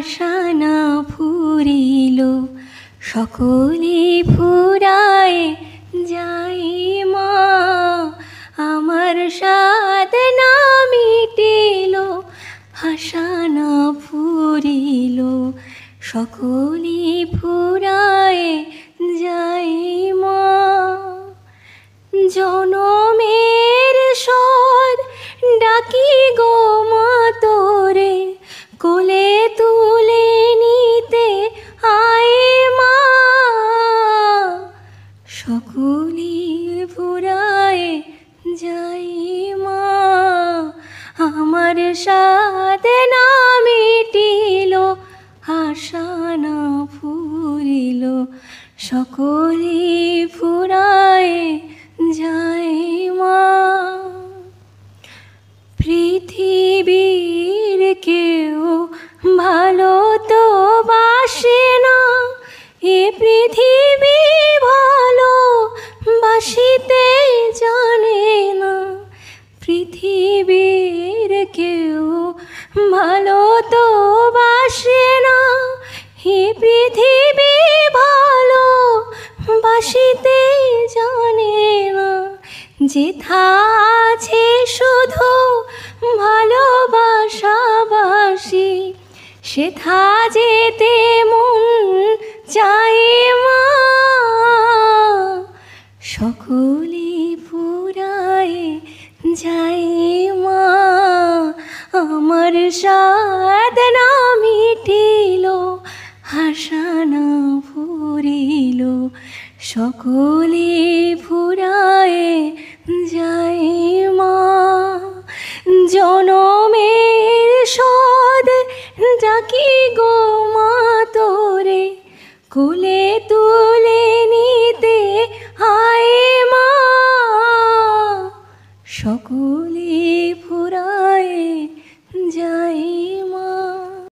আশা না ফুরিল, সকলে ফুরায় যাই মা। আমার সাধ না মিটিল, আশা না ফুরিল, সকলে ফুরায় যাই মা। জনমের সদ ডাকি গো মা তোরে, কোলে তুলে নিতে আয় মা। সকলে ফুরায় যাই মা, আমার সাধ না মিটিল, আশা না ফুরিল, সকলে ফুরায় যাই মা। পৃথিবীর কেউ ভালো তো বাসে না, এ পৃথিবী ভালো বাসিতে জানে না। পৃথিবীর কেউ ভালো তো বাসে না, এ পৃথিবী ভালো বাসিতে জানে না। যেথা আছে শুধু ভালোবাসাবাসি, সেথা যেতে মন চায় মা। সকলে ফুরায় যাই মা, আমার সাধ না মিটিল, আশা না ফুরিল, সকলে ফুরায় যাই মা। জনমের সদ ডাকি গো মা তোরে, কোলে তুলে নিতে আয় মা। সকলে ফুরায় যাই